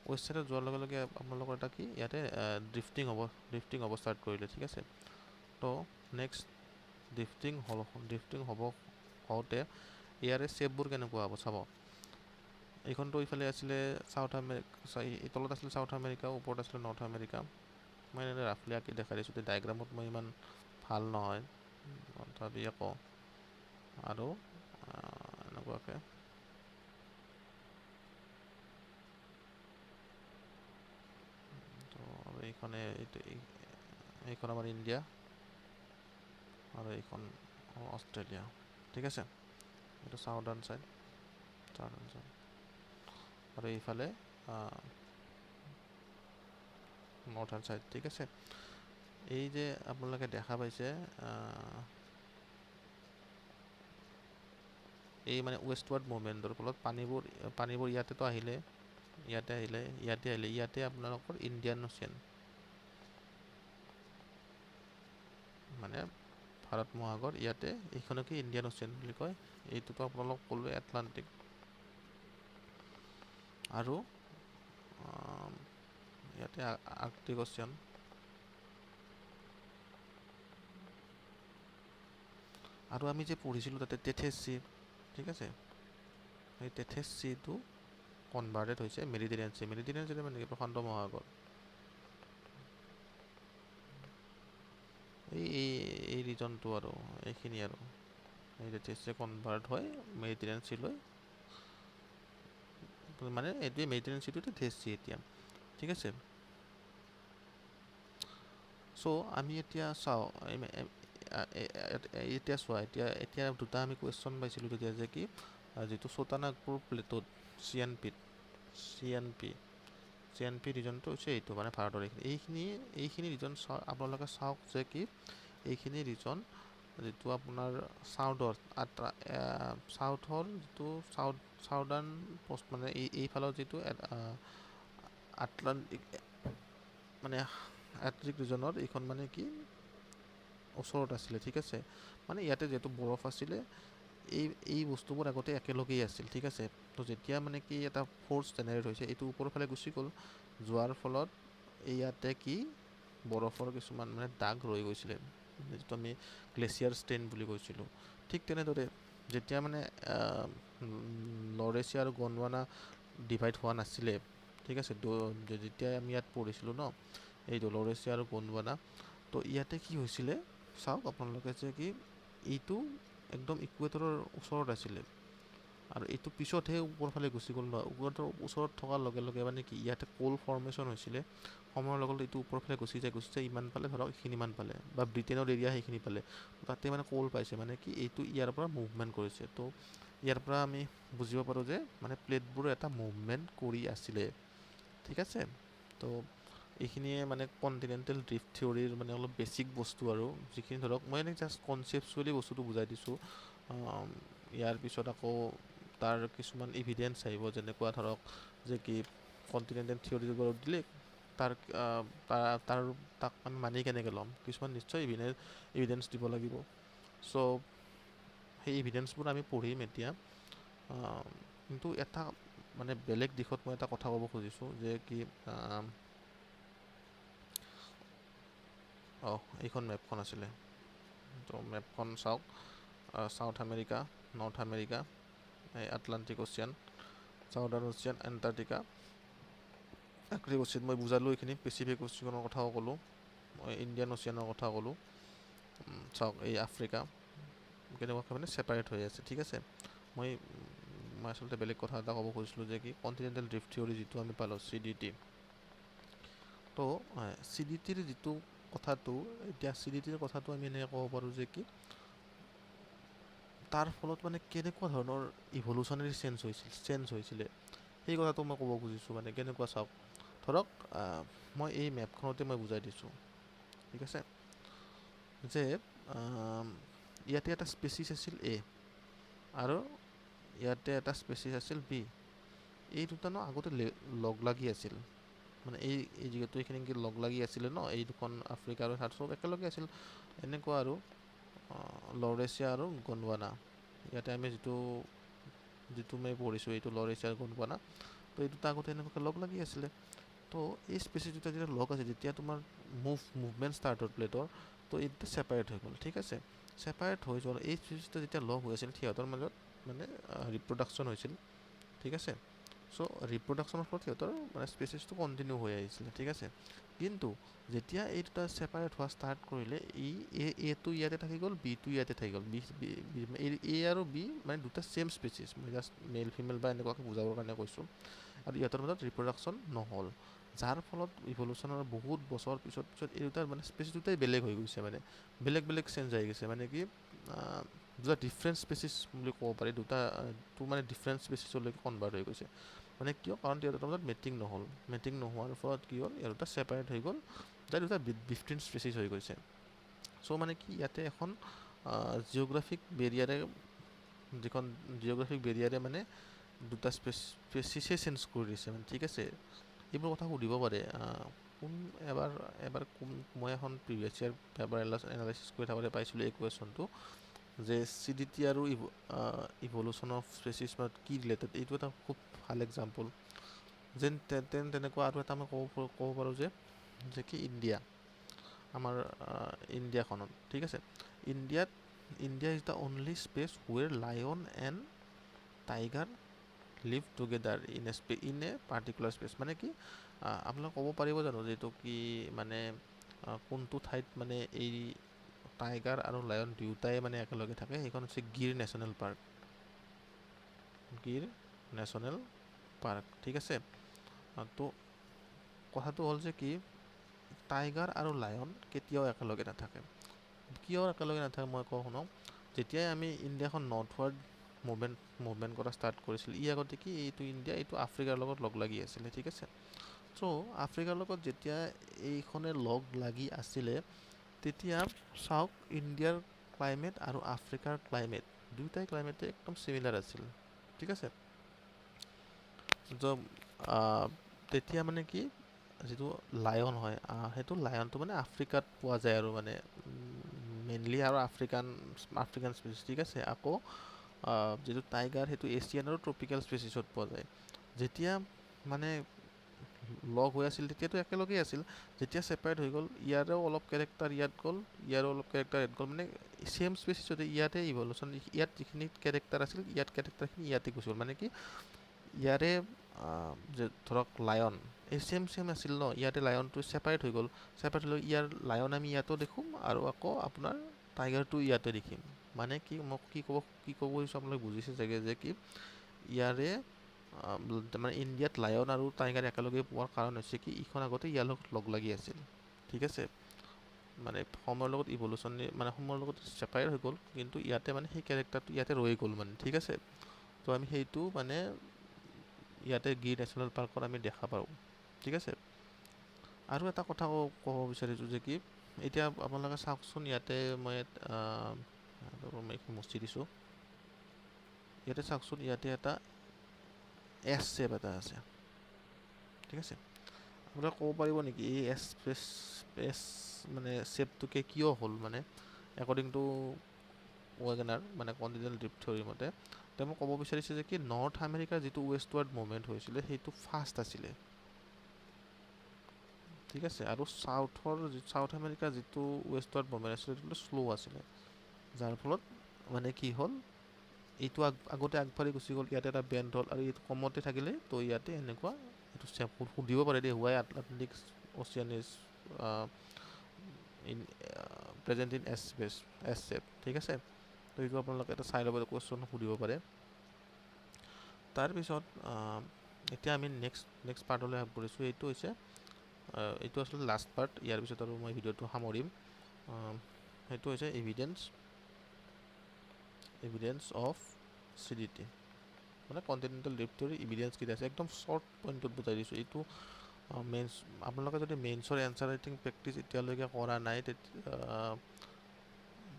ৱেষ্ট ছাইডত যোৱাৰ লগে লগে আপোনালোকৰ এটা কি ইয়াতে ড্ৰিফটিং হ'ব ষ্টাৰ্ট কৰিলে, ঠিক আছে। তো নেক্সট ড্ৰিফটিং হওঁতে ইয়াৰে শ্বেপবোৰ কেনেকুৱা হ'ব চাব। এইখনতো এইফালে আছিলে তলত আছিলে ছাউথ আমেৰিকা, ওপৰত আছিলে নৰ্থ আমেৰিকা। মই এনেকৈ ৰাফলি আঁকি দেখাই দিছোঁ, ডায়েগ্ৰামত মই ইমান ভাল নহয়, তথাপি আকৌ আৰু এনেকুৱাকৈ তো এইখন আমাৰ ইণ্ডিয়া, আৰু এইখন অষ্ট্ৰেলিয়া, ঠিক আছে। এইটো চাউদাৰ্ণ ছাইড, আৰু এইফালে নৰ্থাৰ্ণ ছাইড, ঠিক আছে। এই যে আপোনালোকে দেখা পাইছে এই মানে ৱেষ্টৱাৰ্ড মুভমেণ্টৰ ফলত পানীবোৰ ইয়াতে আহিলে, ইয়াতে আপোনালোকৰ ইণ্ডিয়ান অ'চিয়ান, মানে ভাৰত মহাসাগৰ, ইয়াতে এইখনকে ইণ্ডিয়ান অ'চিয়ান বুলি কয়। এইটোতো আপোনালোক ক'লোৱে এটলাণ্টিক, আৰু ইয়াতে আৰ্কটিক অ'চিয়ান। আৰু আমি যে পঢ়িছিলোঁ তাতে টেথেছ চি, ঠিক আছে, সেই টেথেছ চিটো কনভাৰ্টেড হৈছে মেডিটেৰিয়ান চি মানে কি প্ৰশান্ত মহাসাগৰ। এই ৰিজনটো আৰু এইখিনি আৰু এই যে টেষ্টে কনভাৰ্ট হয় মেডিটেৰিয়ান চিলৈ, মানে এইটোৱে মেডিটেৰিয়ান চিটোতে টেষ্ট চি এতিয়া, ঠিক আছে। চ' আমি এতিয়া চাওঁ, এতিয়া চোৱা, এতিয়া দুটা আমি কুৱেশ্যন পাইছিলোঁ তেতিয়া যে কি যিটো ছোটানাগপুৰ প্লেটত চি এন পি ৰিজনটো হৈছে এইটো, মানে ভাৰতৰ এইখিনি ৰিজন আপোনালোকে চাওক যে কি এইখিনি ৰিজন যিটো আপোনাৰ চাউথৰ যিটো চাউদাৰ্ণ পষ্ট, মানে এইফালৰ যিটো আটলাণ্টিক মানে আৰ্কটিক ৰিজনৰ এইখন মানে কি ওচৰত আছিলে, ঠিক আছে। মানে ইয়াতে যিহেতু বৰফ আছিলে, এই বস্তুবোৰ আগতে একেলগেই আছিল, ঠিক আছে। তো যেতিয়া মানে কি এটা ফ'ৰ্চ জেনেৰেট হৈছে, এইটো ওপৰৰ ফালে গুচি গ'ল, যোৱাৰ ফলত ইয়াতে কি বৰফৰ কিছুমান মানে দাগ ৰৈ গৈছিলে, যিটো আমি গ্লেছিয়াৰ ষ্টেইন বুলি কৈছিলোঁ। ঠিক তেনেদৰে যেতিয়া মানে লৰেছিয়া আৰু গণ্ডৱানা ডিভাইড হোৱা নাছিলে, ঠিক আছে, যেতিয়া আমি ইয়াত পঢ়িছিলোঁ ন এই লৰেছিয়া আৰু গণ্ডৱানা, তো ইয়াতে কি হৈছিলে চাওক আপোনালোকে যে কি এইটো একদম ইকুৱেটৰৰ ওচৰত আছিলে, আৰু এইটো পিছতহে ওপৰ ফালে গুচি গ'ল ন। ইকুৱেটৰৰ ওচৰত থকাৰ লগে লগে মানে কি ইয়াতে ক'ল ফৰ্মেশ্যন হৈছিলে, সময়ৰ লগত এইটো ওপৰ ফালে গুচি যায় ইমান পালে, ধৰক এইখিনিমান পালে, বা ব্ৰিটেইনৰ এৰিয়া সেইখিনি পালে, তাতে মানে ক'ল পাইছে, মানে কি এইটো ইয়াৰ পৰা মুভমেণ্ট কৰিছে। তো ইয়াৰ পৰা আমি বুজিব পাৰোঁ যে মানে প্লেটবোৰ এটা মুভমেণ্ট কৰি আছিলে, ঠিক আছে। তো এইখিনিয়ে মানে কণ্টিনেণ্টেল ড্ৰিফ্ট থিয়ৰীৰ মানে অলপ বেছিক বস্তু, আৰু যিখিনি ধৰক মই এনেই জাষ্ট কনচেপচুৱেলি বস্তুটো বুজাই দিছোঁ। ইয়াৰ পিছত আকৌ তাৰ কিছুমান ইভিডেঞ্চ আহিব, যেনেকুৱা ধৰক যে কি কণ্টিনেণ্টেল থিয়ৰীৰ ওপৰত দিলে তাক আমি মানি কেনেকৈ ল'ম, কিছুমান নিশ্চয় ইভিডেঞ্চ দিব লাগিব। চ' সেই ইভিডেঞ্চবোৰ আমি পঢ়িম এতিয়া। কিন্তু এটা মানে বেলেগ দিশত মই এটা কথা ক'ব খুজিছোঁ যে কি এইখন মেপখন আছিলে, তো মেপখন চাওক, চাউথ আমেৰিকা, নৰ্থ আমেৰিকা, এই Atlantic ocean, southern ocean, Antarctica, Arctic ocean মই বুজালোঁ এইখিনি, পেচিফিক অচিয়ানৰ কথাও ক'লোঁ, মই ইণ্ডিয়ান অচিয়ানৰ কথা ক'লোঁ। চাওক এই আফ্ৰিকা কেনেকুৱাকৈ মানে ছেপাৰেট হৈ আছে, ঠিক আছে। মই আচলতে বেলেগ কথা এটা ক'ব খুজিছিলোঁ যে কি কণ্টিনেণ্টেল ড্ৰিফ্ট থিয়ৰী যিটো আমি পালোঁ CDT, তো CDTৰ যিটো কথাটো, এতিয়া CDTৰ কথাটো আমি এনেকৈ ক'ব পাৰোঁ যে কি তাৰ ফলত মানে কেনেকুৱা ধৰণৰ ইভলিউচনাৰী চেঞ্জ হৈছিলে, সেই কথাটো মই ক'ব খুজিছোঁ। মানে কেনেকুৱা চাওক, ধৰক মই এই মেপখনতে মই বুজাই দিছোঁ, ঠিক আছে, যে ইয়াতে এটা স্পেচিছ আছিল A, আৰু ইয়াতে এটা স্পেচিছ আছিল B। এই দুটা ন আগতে লগ লাগি আছিল, মানে এই যিহেতু এইখিনি লগ লাগি আছিলে ন, এই দুখন আফ্ৰিকা আৰু চব একেলগে আছিল, এনেকুৱা আৰু লৰেছিয়া আৰু গণ্ডৱানা, ইয়াতে আমি যিটো মই পঢ়িছোঁ এইটো লৰেছিয়া আৰু গণ্ডৱানা, তো এই দুটা আগতে এনেকুৱাকৈ লগ লাগি আছিলে। তো এই স্পেচিছ দুটা যেতিয়া লগ আছে, যেতিয়া তোমাৰ মুভমেণ্ট ষ্টাৰ্ট হ'ল প্লেটৰ, তো এই দুটা ছেপাৰেট হৈ গ'ল, ঠিক আছে। ছেপাৰেট হৈ যোৱাৰ এই স্পেচিছ দুটা যেতিয়া লগ হৈ আছিল, সিহঁতৰ মাজত মানে ৰিপ্ৰডাকশ্যন হৈছিল, ঠিক আছে। চ' ৰিপ্ৰডাকশ্যনৰ ফলত সিহঁতৰ মানে স্পেচিছটো কণ্টিনিউ হৈ আহিছিলে, ঠিক আছে। কিন্তু যেতিয়া এই দুটা ছেপাৰেট হোৱা ষ্টাৰ্ট কৰিলে, এটো ইয়াতে থাকি গ'ল, বিটো ইয়াতে থাকি গ'ল, A আৰু B মানে দুটা ছেইম স্পেচিছ, মই জাষ্ট মেল ফিমেল বা এনেকুৱাকৈ বুজাবৰ কাৰণে কৈছোঁ, আৰু ইহঁতৰ মাজত ৰিপ্ৰডাকশ্যন নহ'ল, যাৰ ফলত ইভলিউচনৰ বহুত বছৰ পিছত এই দুটাৰ মানে স্পেচিছ দুটাই বেলেগ হৈ গৈছে, মানে বেলেগ চেঞ্জ আহি গৈছে, মানে কি দুটা ডিফাৰেণ্ট স্পেচিছ বুলি ক'ব পাৰি, দুটা মানে ডিফাৰেণ্ট স্পেচিছলৈকে কনভাৰ্ট হৈ গৈছে। মানে কিয়, কাৰণ ইহঁতৰ মাজত মেটিং নোহোৱাৰ ফলত কি হ'ল, ইহঁত দুটা ছেপাৰেট হৈ গ'ল, দুটা ডিফাৰেণ্ট স্পেচিছ হৈ গৈছে। চ' মানে কি ইয়াতে এখন জিঅ'গ্ৰাফিক বেৰিয়াৰে মানে দুটা স্পেচিছে চেঞ্জ কৰি দিছে, মানে ঠিক আছে। এইবোৰ কথা সুধিব পাৰে, মই এখন প্ৰিভিয়াছ ইয়াৰ পেপাৰ এনালাইচিছ কৰি থাকোঁতে পাইছিলোঁ এই কুৱেশ্যনটো, যে CDT আৰু ইভলিউচন অফ স্পেচিছ মাজত কি ৰিলেটেড, এইটো এটা খুব ভাল এক্সাম্পল। তেনেকুৱা আৰু এটা মই ক'ব পাৰোঁ যে কি আমাৰ ইণ্ডিয়াখনত, ঠিক আছে, India is the only space where lion and tiger live together in a particular space. মানে কি আপোনালোকে ক'ব পাৰিব জানো যে এইটো কি মানে কোনটো ঠাইত মানে এই টাইগাৰ আৰু লায়ন দুয়োটাই মানে একেলগে থাকে, সেইখন হৈছে গিৰ নেশ্যনেল পাৰ্ক। গিৰ নেশ্যনেল পাৰ্ক, ঠিক আছে। তো কথাটো হ'ল যে কি, টাইগাৰ আৰু লায়ন কেতিয়াও একেলগে নাথাকে। কিয় একেলগে নাথাকে মই কওঁ শুনক। যেতিয়াই আমি ইণ্ডিয়াখন নৰ্থৱাৰ্ড মুভমেণ্ট কৰা ষ্টাৰ্ট কৰিছিল, ই আগতে কি এইটো ইণ্ডিয়া এইটো আফ্ৰিকাৰ লগত লগ লাগি আছিলে, ঠিক আছে। চ' আফ্ৰিকাৰ লগত যেতিয়া এইখনে লগ লাগি আছিলে, তেতিয়া চাওক ইণ্ডিয়াৰ ক্লাইমেট আৰু আফ্ৰিকাৰ ক্লাইমেট দুয়োটাই ক্লাইমেটে একদম চিমিলাৰ আছিল, ঠিক আছে। তেতিয়া মানে কি যিটো লায়ন হয়, সেইটো লায়নটো মানে আফ্ৰিকাত পোৱা যায় আৰু মানে মেইনলি আৰু আফ্ৰিকান স্পেচিছ, ঠিক আছে। আকৌ যিটো টাইগাৰ সেইটো এছিয়ান আৰু ট্ৰপিকেল স্পেচিছত পোৱা যায়। যেতিয়া মানে লগ হৈ আছিল তেতিয়াতো একেলগেই আছিল, যেতিয়া ছেপাৰেট হৈ গ'ল ইয়াৰেও অলপ কেৰেক্টাৰ ইয়াত গ'ল, ইয়াৰো অলপ কেৰেক্টাৰ ইয়াত গ'ল, মানে ছেম স্পেচিছতে ইয়াতে ইভলিউশ্যন, ইয়াত যিখিনি কেৰেক্টাৰ আছিল ইয়াত কেৰেক্টাৰখিনি ইয়াতে গুচি গ'ল। মানে কি ইয়াৰে যে ধৰক লায়ন এই ছেম আছিল ন, ইয়াতে লায়নটো ছেপাৰেট হৈ গ'ল, ইয়াৰ লায়ন আমি ইয়াতো দেখোঁ আৰু আকৌ আপোনাৰ টাইগাৰটো ইয়াতে দেখিম। মানে কি মোক কি ক'ব খুজিছোঁ আপোনালোকে বুজিছে চাগে, যে কি ইয়াৰে মানে ইণ্ডিয়াত লায়ন আৰু টাইগাৰ একেলগে পোৱাৰ কাৰণ হৈছে কি ইখন আগতে ইয়াৰ লগত লগ লাগি আছিল, ঠিক আছে। মানে সময়ৰ লগত ইভলিউশ্যন মানে সময়ৰ লগত ছেপাৰেট হৈ গ'ল, কিন্তু ইয়াতে মানে সেই কেৰেক্টাৰটো ইয়াতে ৰৈ গ'ল মানে, ঠিক আছে। তো আমি সেইটো মানে ইয়াতে গিৰ নেশ্যনেল পাৰ্কত আমি দেখা পাওঁ, ঠিক আছে। আৰু এটা কথা ক'ব বিচাৰিছোঁ যে কি এতিয়া আপোনালোকে চাওকচোন, ইয়াতে মই মুছি দিছোঁ, ইয়াতে চাওকচোন, ইয়াতে এটা এছ শ্বেপ এটা আছে, ঠিক আছে। আপোনালোকে ক'ব পাৰিব নেকি এই এছ মানে শ্বেপটোকে কিয় হ'ল? মানে একৰ্ডিং টু ৱেগনাৰ মানে কণ্টিনেণ্টেল ড্ৰিফ্ট থিয়ৰী মতে তেওঁ মোক ক'ব বিচাৰিছে যে কি নৰ্থ আমেৰিকাৰ যিটো ৱেষ্টৱাৰ্ড মুভমেণ্ট হৈছিলে সেইটো ফাষ্ট আছিলে, ঠিক আছে। আৰু চাউথ আমেৰিকাৰ যিটো ৱেষ্টৱাৰ্ড মুভমেণ্ট আছিলে সেইটো শ্ল' আছিলে, যাৰ ফলত মানে কি হ'ল এইটো আগতে আগবাঢ়ি গুচি গ'ল, ইয়াতে এটা বেণ্ড হ'ল, আৰু এইটো কমতে থাকিলে তো ইয়াতে এনেকুৱা এইটো সুধিব পাৰে দেই, why Atlantic ocean is present in S shape, ঠিক আছে। তো এইটো আপোনালোকে এটা চাই ল'ব, কুৱেশ্যন সুধিব পাৰে। তাৰপিছত এতিয়া আমি নেক্সট পাৰ্টলৈ আগবাঢ়িছোঁ। এইটো হৈছে এইটো আচলতে লাষ্ট পাৰ্ট, ইয়াৰ পিছত আৰু মই ভিডিঅ'টো সামৰিম। সেইটো হৈছে এভিডেন্স অফ CDT, মানে কণ্টিনেণ্টেল ড্ৰিফ্ট থিয়ৰী এভিডেন্স কেইটা আছে, একদম শ্বৰ্ট পইণ্টত বুজাই দিছোঁ। এইটো আপোনালোকে যদি মেইনছৰ এনচাৰ ৰাইটিং প্ৰেক্টিচ এতিয়ালৈকে কৰা নাই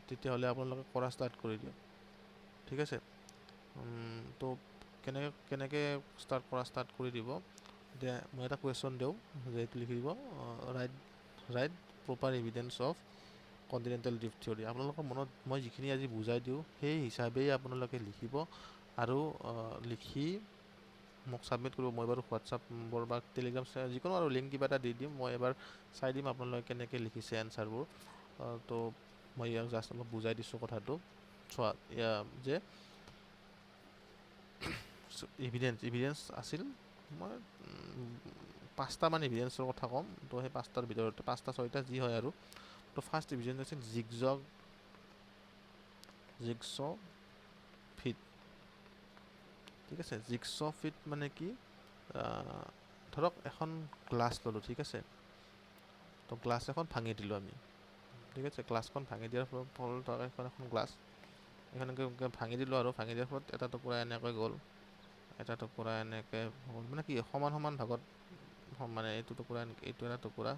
তেতিয়াহ'লে আপোনালোকে কৰা ষ্টাৰ্ট কৰি দিয়ক, ঠিক আছে। তো কেনেকৈ ষ্টাৰ্ট কৰি দিব, এতিয়া মই এটা কুৱেশ্যন দিওঁ যে এইটো লিখি দিব, right proper evidence of continental drift theory. আপোনালোকৰ মনত মই যিখিনি আজি বুজাই দিওঁ সেই হিচাপেই আপোনালোকে লিখিব, আৰু লিখি মোক ছাবমিট কৰিব। মই বাৰু হোৱাটছআপ নম্বৰ বা টেলিগ্ৰাম যিকোনো আৰু লিংক কিবা এটা দি দিম, মই এবাৰ চাই দিম আপোনালোকে কেনেকৈ লিখিছে এনচাৰবোৰ। তো মই ইয়াক জাষ্ট অলপ বুজাই দিছোঁ কথাটো। চোৱা যে এভিডেন্স আছিল, মই 5টামান এভিডেন্সৰ কথা ক'ম। তো সেই 5টাৰ ভিতৰতে 5টা 6টা যি হয় আৰু। তো ফাৰ্ষ্ট এভিডেন্স আছিল জিগছ ফিট, ঠিক আছে। জিগছ ফিট মানে কি, ধৰক এখন গ্লাছ ল'লোঁ, ঠিক আছে। তো গ্লাছ এখন ভাঙি দিলোঁ আমি, ঠিক আছে। গ্লাছখন ভাঙি দিয়াৰ ফলত এখন গ্লাছ এনেকৈ ভাঙি দিলোঁ, আৰু ভাঙি দিয়াৰ ফলত এটা টুকুৰা এনেকৈ গ'ল, এটা টুকুৰা এনেকৈ হ'ল, মানে কি সমান ভাগত, মানে এইটো টুকুৰা এইটো এটা টুকুৰা,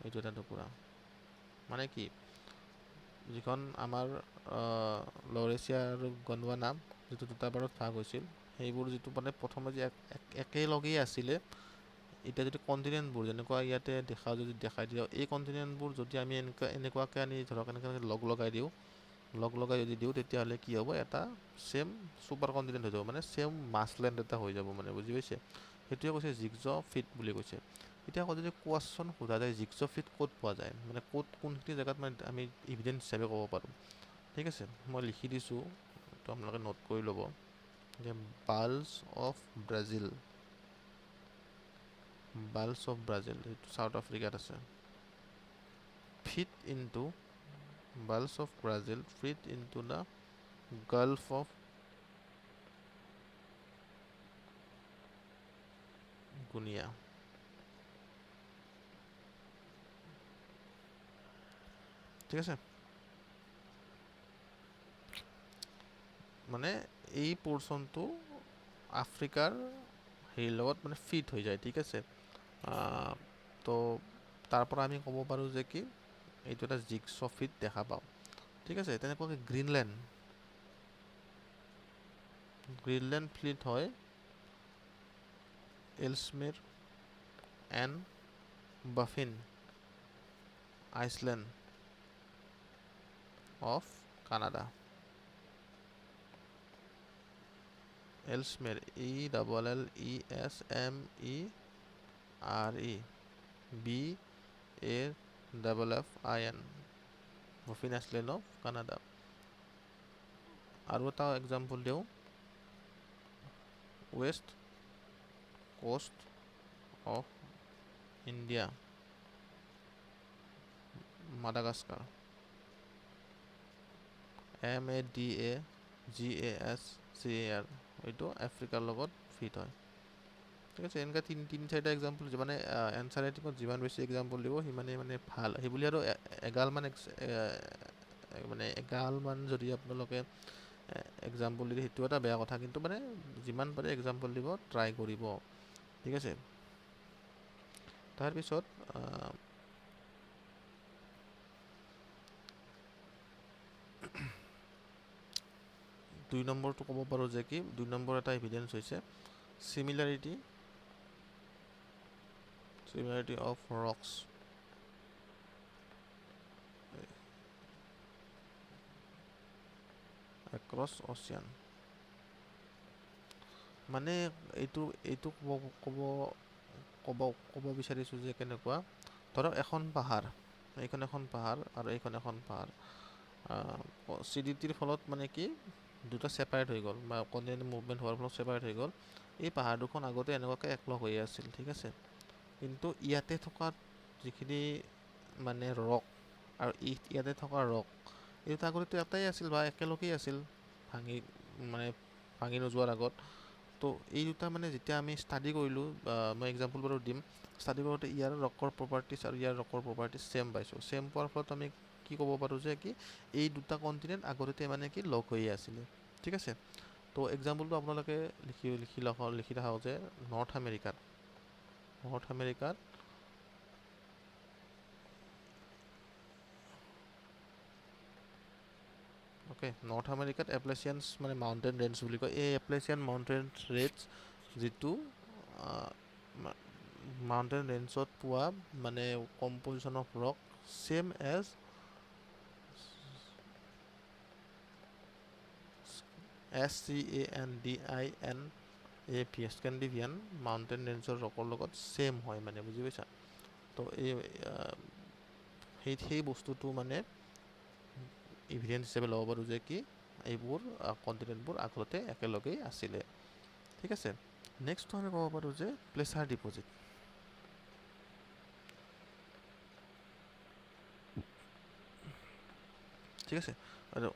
এইটো এটা টুকুৰা, মানে কি যিখন আমাৰ লৰেচিয়া আৰু গণ্ডৱানা যিটো দুটা পাৰত ভাগ হৈছিল, সেইবোৰ যিটো মানে প্ৰথমে যে একেলগেই আছিলে, এতিয়া যদি কণ্টিনেণ্টবোৰ যেনেকুৱা ইয়াতে যদি দেখাই দিওঁ, এই কণ্টিনেণ্টবোৰ যদি আমি এনেকুৱাকৈ আনি ধৰক এনেকৈ লগ লগাই যদি দিওঁ, তেতিয়াহ'লে কি হ'ব, এটা ছেম ছুপাৰ কণ্টিনেণ্ট হৈ যাব, মানে ছেম মাছলেণ্ড এটা হৈ যাব, মানে বুজি পাইছে। সেইটোৱে কৈছে জিগছ ফিট বুলি কৈছে। এতিয়া আকৌ যদি কোৱাচোন সোধা যায় জিগছ ফিট ক'ত পোৱা যায়, মানে কোনখিনি জেগাত মানে আমি এভিডেন্স হিচাপে ক'ব পাৰোঁ, ঠিক আছে। মই লিখি দিছোঁ, তো আপোনালোকে নোট কৰি ল'ব যে বালছ অফ ব্ৰাজিল, এইটো চাউথ আফ্ৰিকাত আছে। Fit into Bulls of Brazil feed into the Gulf of Guinea. ঠিক আছে, মানে এই পোৰ্চনটো আফ্ৰিকাৰ হেৰিৰ লগত মানে ফিট হৈ যায়, ঠিক আছে। তো তাৰ পৰা আমি ক'ব পাৰোঁ যে কি এইটো এটা জিগছ ফিট দেখা পাওঁ, ঠিক আছে। তেনেকুৱাকৈ গ্ৰীণলেণ্ড ফ্লিট হয় Ellesmere and Baffin island of Canada. Ellesmere ELLESMERE BAFFIN Baffin island of Canada. আৰু এটা এক্সাম্পল দিওঁ, west coast of India Madagascar MADAGASCAR, এইটো আফ্ৰিকাৰ লগত ফিট হয়, ঠিক আছে। এনেকুৱা তিনি চাৰিটা এক্সাম্পল, মানে এনচাৰ ৰাইটিঙত যিমান বেছি এক্সাম্পল দিব সিমানেই মানে ভাল। সেইবুলি আৰু এগালমান যদি আপোনালোকে এক্সাম্পল দিয়ে সেইটো এটা বেয়া কথা, কিন্তু মানে যিমান পাৰে এক্সাম্পল দিব ট্ৰাই কৰিব, ঠিক আছে। তাৰপিছত 2 নম্বৰটো ক'ব পাৰোঁ যে কি 2 নম্বৰ এটা এভিডেন্স হৈছে similarity of rocks across ocean। মানে এইটো ক'ব বিচাৰিছোঁ যে কেনেকুৱা, ধৰক এখন পাহাৰ, এইখন এখন পাহাৰ আৰু এইখন এখন পাহাৰ, CDTৰ ফলত মানে কি দুটা ছেপাৰেট হৈ গ'ল বা কণ্টিনেণ্ট মুভমেণ্ট হোৱাৰ ফলত ছেপাৰেট হৈ গ'ল। এই পাহাৰ দুখন আগতে এনেকুৱাকৈ একলগ হৈ আছিল, ঠিক আছে। কিন্তু ইয়াতে থকা যিখিনি মানে ৰক আৰু ইয়াতে থকা ৰক, এইটো আগতেতো এটাই আছিল বা একেলগেই আছিল ভাঙি নোযোৱাৰ আগত। তো এই দুটা মানে যেতিয়া আমি ষ্টাডি কৰিলোঁ, মই এক্সাম্পল বাৰু দিম, ষ্টাডি কৰোঁতে ইয়াৰ ৰকৰ প্ৰপাৰ্টিছ আৰু ইয়াৰ ৰকৰ প্ৰপাৰ্টিছ ছেম পাইছোঁ। ছেম পোৱাৰ ফলত আমি কি ক'ব পাৰোঁ যে কি এই দুটা কণ্টিনেণ্ট আগতে মানে কি লগ হৈয়ে আছিলে, ঠিক আছে। তো এক্সাম্পলটো আপোনালোকে লিখি ৰাখক যে নৰ্থ আমেৰিকাত নৰ্থ আমেৰিকাত এপ্লেচিয়ানছ মানে মাউণ্টেইন ৰেঞ্জ বুলি কয়। এই এপ্লেচিয়ান মাউণ্টেইন ৰেঞ্জ যিটো মাউণ্টেইন ৰেঞ্জত পোৱা মানে composition of rock same age Scandinavian mountain ৰেঞ্জৰ ৰকৰ লগত ছেম হয়, মানে বুজি পাইছা। তো সেই বস্তুটো মানে ইভিডেন্স হিচাপে ল'ব পাৰোঁ যে কি এইবোৰ কণ্টিনেণ্টবোৰ আগতে একেলগেই আছিলে, ঠিক আছে। নেক্সটটো আমি ক'ব পাৰোঁ যে প্লেচাৰ ডিপ'জিট, ঠিক আছে। আৰু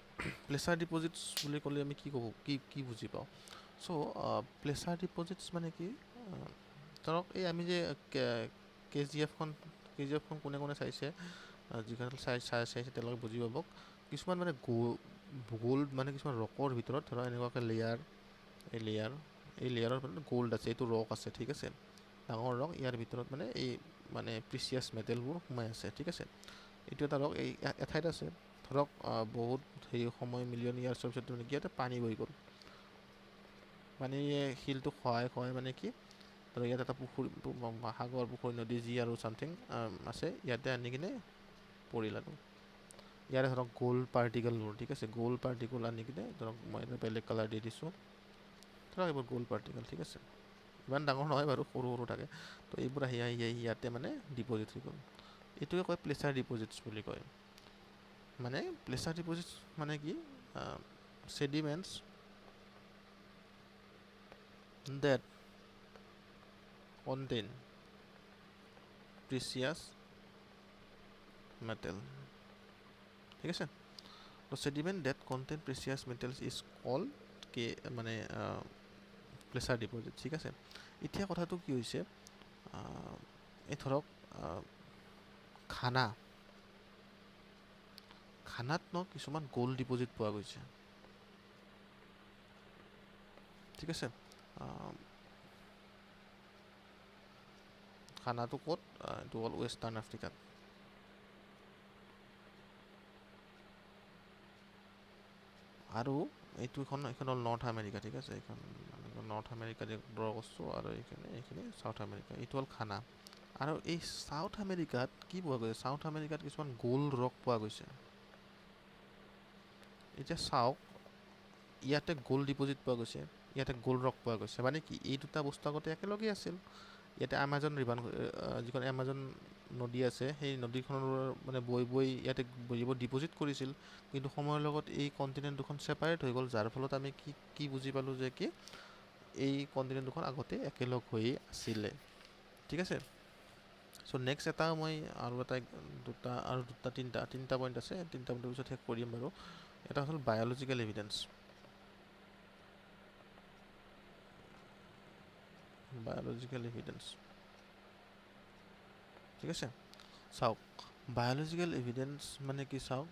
প্লেচাৰ ডিপ'জিটছ বুলি ক'লে আমি কি বুজি পাওঁ। চ' প্লেচাৰ ডিপ'জিটছ মানে কি, ধৰক এই আমি যে KGF খন কোনে চাইছে, যিসকল চাইছে তেওঁলোকে বুজি পাব। কিছুমান মানে গ'ল্ড মানে কিছুমান ৰকৰ ভিতৰত ধৰক এনেকুৱাকৈ এই লেয়াৰৰ গ'ল্ড আছে, এইটো ৰক আছে, ঠিক আছে, ডাঙৰ ৰক, ইয়াৰ ভিতৰত মানে এই মানে প্ৰিচিয়াছ মেটেলবোৰ সোমাই আছে, ঠিক আছে। এইটো এটা ৰক এই এঠাইত আছে, ধৰক বহুত সময় মিলিয়ন ইয়াৰ্ছৰ পিছত নেকি ইয়াতে পানী বৈ গ'ল, পানীয়ে শিলটোক সহায় মানে কি, ধৰক ইয়াত এটা সাগৰ পুখুৰী নদী যি আৰু চামথিং আছে, ইয়াতে আনি কিনে পৰিল আৰু ইয়াৰে ধৰক গ'ল্ড পাৰ্টিকলবোৰ, ঠিক আছে, গ'ল্ড পাৰ্টিকল আনি কিনে ধৰক মই এটা বেলেগ কালাৰ দি দিছোঁ, ধৰক এইবোৰ গ'ল্ড পাৰ্টিকল, ঠিক আছে। ইমান ডাঙৰ নহয় বাৰু, সৰু থাকে। তো এইবোৰ আহি ইয়াতে মানে ডিপ'জিট হৈ গ'ল। এইটোকে কয় প্লেচাৰ ডিপ'জিটছ বুলি কয়। মানে প্লেচাৰ ডিপ'জিটছ মানে কি, sediments that contain precious metal, ঠিক আছে। তো sediment that contain precious metals is called কে মানে প্ৰেছাৰ ডিপ'জিট। ঠিক আছে, এতিয়া কথাটো কি হৈছে, এই ধৰক খানাত কিছুমান গ'ল্ড ডিপ'জিট পোৱা গৈছে। ঠিক আছে, খানাটো ক'ত, এইটো হ'ল ৱেষ্টাৰ্ণ আফ্ৰিকাত। আৰু এইখন হ'ল নৰ্থ আমেৰিকা। ঠিক আছে, এইখন নৰ্থ আমেৰিকাত ড্ৰ কৰিছোঁ, আৰু এইখিনি চাউথ আমেৰিকা, এইটো হ'ল খানা। আৰু এই চাউথ আমেৰিকাত কি পোৱা গৈছে, চাউথ আমেৰিকাত কিছুমান গ'ল্ড ৰক পোৱা গৈছে। এতিয়া চাওক, ইয়াতে গ'ল্ড ডিপ'জিট পোৱা গৈছে, ইয়াতে গ'ল্ড ৰক পোৱা গৈছে, মানে কি এই দুটা বস্তু আগতে একেলগে আছিল। ইয়াতে এমাজন ৰিভাৰ, যিখন এমাজন নদী আছে, সেই নদীখনৰ মানে বৈ ইয়াতে ডিপ'জিট কৰিছিল, কিন্তু সময়ৰ লগত এই কণ্টিনেণ্ট দুখন ছেপাৰেট হৈ গ'ল, যাৰ ফলত আমি কি বুজি পালোঁ যে কি এই কণ্টিনেণ্ট দুখন আগতে একেলগ হৈ আছিলে। ঠিক আছে, চ' নেক্সট এটা মই তিনিটা পইণ্ট আছে, তিনিটা পইণ্টৰ পিছত শেষ কৰিম বাৰু। এটা হ'ল বায়'লজিকেল এভিডেন্স। ঠিক আছে, চাওক বায়'লজিকেল এভিডেন্স মানে কি, চাওক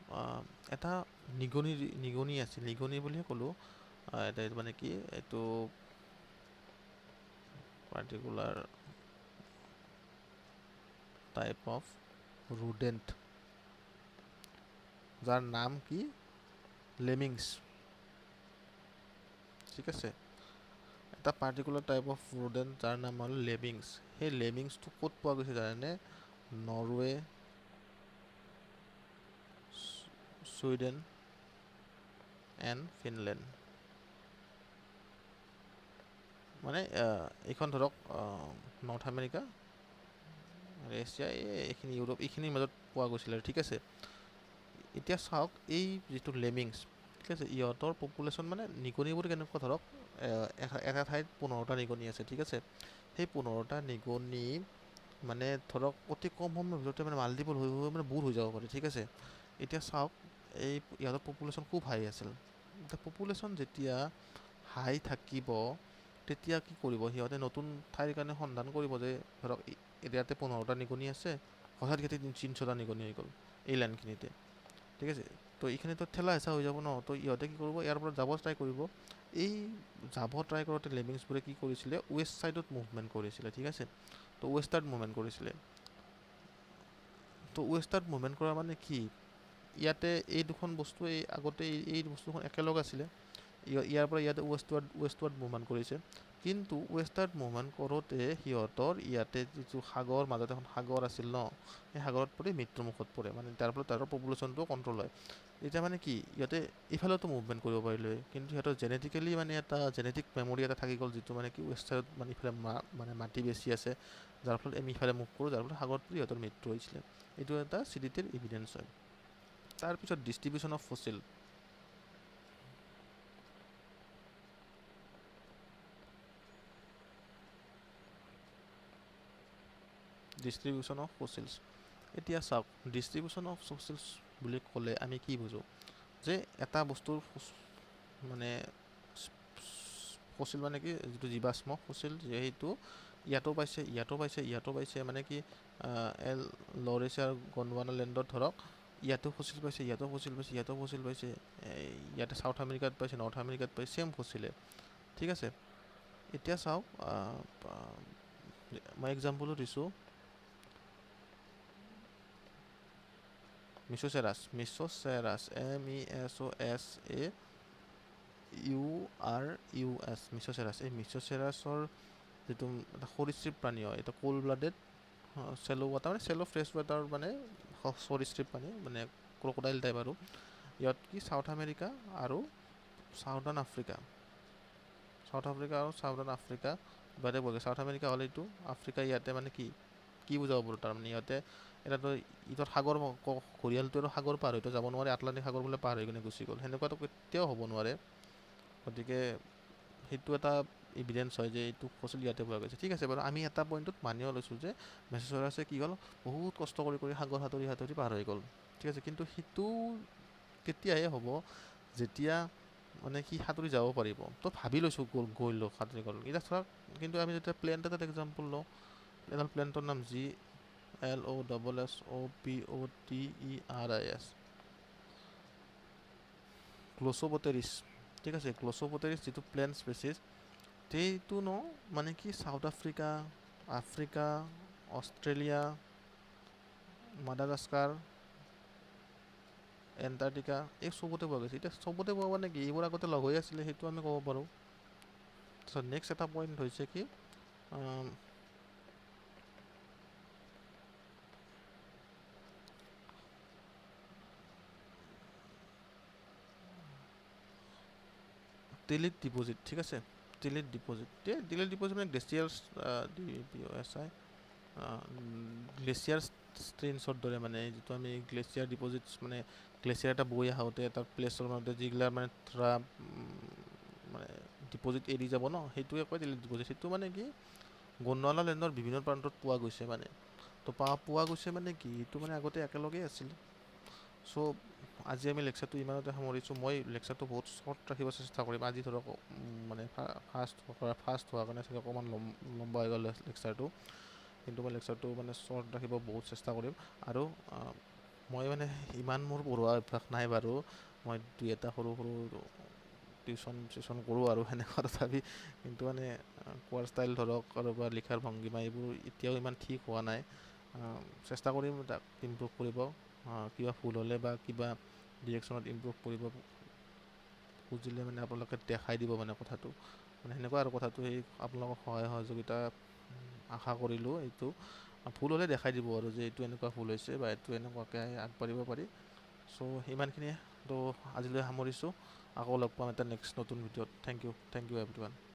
এটা নিগনি আছিল, নিগনি বুলিয়ে ক'লোঁ, এটা মানে কি এইটো পাৰ্টিকুলাৰ টাইপ অফ ৰুডেণ্ট, যাৰ নাম কি লেমিংছ। ঠিক আছে, এটা পাৰ্টিকুলাৰ টাইপ অফ ৰুডেণ্ট যাৰ নাম হ'ল লেমিংছ। সেই লেমিংছটো ক'ত পোৱা গৈছে জানেনে? Norway, Sweden and Finland. মানে এইখন ধৰক নৰ্থ আমেৰিকা, এছিয়া, এইখিনি ইউৰোপ, এইখিনিৰ মাজত পোৱা গৈছিলে। ঠিক আছে, এতিয়া চাওক এই যিটো লেমিংছ, ঠিক আছে, ইহঁতৰ পপুলেশ্যন মানে নিগনিবোৰ কেনেকুৱা, ধৰক এটা ঠাইত 15টা নিগনি আছে। ঠিক আছে, সেই 15টা নিগনি মানে ধৰক অতি কম সময়ৰ ভিতৰতে মানে মাল্টিপল হৈ মানে বহুত হৈ যাব পাৰে। ঠিক আছে, এতিয়া চাওক এই ইহঁতৰ পপুলেশ্যন খুব হাই আছিল। এতিয়া পপুলেশ্যন যেতিয়া হাই থাকিব, তেতিয়া কি কৰিব সিহঁতে, নতুন ঠাইৰ কাৰণে সন্ধান কৰিব, যে ধৰক ইয়াতে 15টা নিগনি আছে, হঠাৎ ইয়াতে 300টা নিগনি হৈ গ'ল এই লাইনখিনিতে। ঠিক আছে, তো এইখিনিতো ঠেলা হেঁচা হৈ যাব ন, তো ইহঁতে কি কৰিব, ইয়াৰ পৰা যাব ট্ৰাই কৰিব। এই যাব ট্ৰাই কৰোঁতে লেমিংছবোৰে কি কৰিছিলে, ৱেষ্ট ছাইডত মুভমেণ্ট কৰিছিলে। ঠিক আছে, তো ৱেষ্টাৰ্ণ মুভমেণ্ট কৰিছিলে। তো ৱেষ্টাৰ্ণ মুভমেণ্ট কৰা মানে কি, ইয়াতে এই দুখন বস্তু আগতে এই বস্তুখন একেলগ আছিলে, ইয়াৰ পৰা ইয়াতে ৱেষ্টৱাৰ্ড মুভমেণ্ট কৰিছে। কিন্তু ৱেষ্টাৰ্ণ মুভমেণ্ট কৰোঁতে সিহঁতৰ ইয়াতে যিটো সাগৰ, মাজত এখন সাগৰ আছিল ন, সেই সাগৰত পৰি মৃত্যুমুখত পৰে, মানে তাৰ ফলত তাহাঁতৰ পপুলেশ্যনটো কণ্ট্ৰল হয়। এতিয়া মানে কি, ইহঁতে ইফালেতো মুভমেণ্ট কৰিব পাৰিলে, কিন্তু সিহঁতৰ জেনেটিকেলি মানে এটা জেনেটিক মেমৰি এটা থাকি গ'ল, যিটো মানে কি ৱেষ্ট ছাইডত মানে ইফালে মানে মাটি বেছি আছে, যাৰ ফলত আমি ইফালে মুভ কৰোঁ, যাৰ ফলত সাগৰত পৰি সিহঁতৰ মৃত্যু হৈছিলে। এইটো এটা চিডিটিৰ ইভিডেঞ্চ হয়। তাৰপিছত distribution of fossil. Distribution of fossils, এতিয়া চাওক ডিষ্ট্ৰিবিউশ্যন অফ ফচিলছ বুলি ক'লে আমি কি বুজোঁ, যে এটা বস্তুৰ মানে ফচিল মানে কি, যিটো জীৱাশ্ম ফচিল, সেইটো ইয়াতো পাইছে, ইয়াতো পাইছে, ইয়াতো পাইছে, মানে কি লৰেছিয়া গণ্ডৱানা লেণ্ডত ধৰক ইয়াতো ফচিল পাইছে, ইয়াতো ফচিল পাইছে, ইয়াতো ফচিল পাইছে, ইয়াতে চাউথ আমেৰিকাত পাইছে, নৰ্থ আমেৰিকাত পাইছে, ছেম ফচিলে। ঠিক আছে, এতিয়া চাওক মই এক্সাম্পলো দিছোঁ, মিছ'চেৰাছ, MESOSAURUS, মিছ'চেৰাছ। এই মিছ'চেৰাছৰ যিটো এটা সৰীসৃপ প্ৰাণী হয়, এটা কোল্ড ব্লাডেড চেলো ৱাটাৰ, মানে চেলো ফ্ৰেছ ৱাটাৰ, মানে সৰীসৃপ প্ৰাণী, মানে ক্ৰক'ডাইল টাইপ। আৰু ইয়াত কি চাউথ আমেৰিকা আৰু চাউথাৰ্ণ আফ্ৰিকা বাদে বগে। চাউথ আমেৰিকা হ'লে এইটো, আফ্ৰিকা ইয়াতে, মানে কি বুজাব পাৰোঁ, তাৰমানে ইহঁতে এটাতো ইহঁতৰ সাগৰ, ঘৰিয়ালটো আৰু সাগৰ পাৰ হয়তো যাব নোৱাৰে, আটলাণ্টিক সাগৰ বোলে পাৰ হৈ কিনে গুচি গ'ল, সেনেকুৱাতো কেতিয়াও হ'ব নোৱাৰে। গতিকে সেইটো এটা ইভিডেঞ্চ হয় যে এইটো ফচিল ইয়াতে পোৱা গৈছে। ঠিক আছে বাৰু, আমি এটা পইণ্টত মানিও লৈছোঁ যে মেছ'চেৰাছে কি হ'ল, বহুত কষ্ট কৰি সাগৰ সাঁতুৰি পাৰ হৈ গ'ল। ঠিক আছে, কিন্তু সেইটো তেতিয়াহে হ'ব যেতিয়া মানে সি সাঁতুৰি যাব পাৰিব। তো ভাবি লৈছোঁ গৈ লওক সাঁতুৰি গ'ল এতিয়া ধৰক, কিন্তু আমি যেতিয়া প্লেন এটাত এক্সাম্পল লওঁ, এডাল প্লেনটোৰ নাম GLOSSOPOTERIS, গ্ল'ছ'পটেৰিছ। ঠিক আছে, গ্ল'ছ'পটেৰিছ যিটো প্লেন স্পেচিছ, সেইটো মানে কি south Africa, Africa, Australia, Madagascar, Antarctica, এই চবতে পোৱা গৈছে। এতিয়া চবতে পোৱা মানে কি, এইবোৰ আগতে লগ হৈ আছিলে, সেইটো আমি ক'ব পাৰোঁ। তাৰপিছত নেক্সট এটা পইণ্ট হৈছে কি, টিলিট ডিপ'জিট। ঠিক আছে, টিলিট ডিপ'জিট, মানে GLACIER গ্লেচিয়াৰ ষ্ট্ৰেইনছৰ দৰে, মানে যিটো আমি গ্লেচিয়াৰ ডিপ'জিটছ, মানে গ্লেচিয়াৰ এটা বৈ আহোঁতে এটা প্লেছৰ মতে যিগিলা মানে ধৰা মানে ডিপ'জিট এৰি যাব সেইটোৱে কয় টিলিট ডিপ'জিট। সেইটো মানে কি, গোণ্ডৱানা লেণ্ডৰ বিভিন্ন প্ৰান্তত পোৱা গৈছে মানে। তো পোৱা গৈছে মানে কি, এইটো মানে আগতে একেলগেই আছিল। চ' আজি আমি লেকচাৰটো ইমানতে সামৰিছোঁ। মই লেকচাৰটো বহুত শ্বৰ্ট ৰাখিব চেষ্টা কৰিম। আজি ধৰক মানে ফাৰ্ষ্ট হোৱাৰ কাৰণে চাগে অকণমান লম্বা হৈ গ'ল লেকচাৰটো, কিন্তু মই লেকচাৰটো মানে শ্বৰ্ট ৰাখিব বহুত চেষ্টা কৰিম। আৰু মই মানে ইমান মোৰ পঢ়োৱা অভ্যাস নাই বাৰু, মই দুই এটা সৰু সৰু টিউশ্যন কৰোঁ আৰু সেনেকুৱা তথাপি, কিন্তু মানে কোৱাৰ ষ্টাইল ধৰক আৰু বা লিখাৰ ভংগীমা এইবোৰ এতিয়াও ইমান ঠিক হোৱা নাই। চেষ্টা কৰিম তাক ইমপ্ৰুভ কৰিব। কিবা ভুল হ'লে বা কিবা ডিৰেকশ্যনত ইমপ্ৰুভ কৰিব খুজিলে মানে আপোনালোকে দেখাই দিব মানে কথাটো, মানে সেনেকুৱা আৰু কথাটো। সেই আপোনালোকৰ সহায় সহযোগিতা আশা কৰিলোঁ। এইটো ভুল হ'লে দেখাই দিব আৰু যে এইটো এনেকুৱা ভুল হৈছে বা এইটো এনেকুৱাকৈ আগবাঢ়িব পাৰি। চ' সিমানখিনিয়ে। তো আজিলৈ সামৰিছোঁ, আকৌ লগ পাম এটা নেক্সট নতুন ভিডিঅ'ত। Thank you everyone.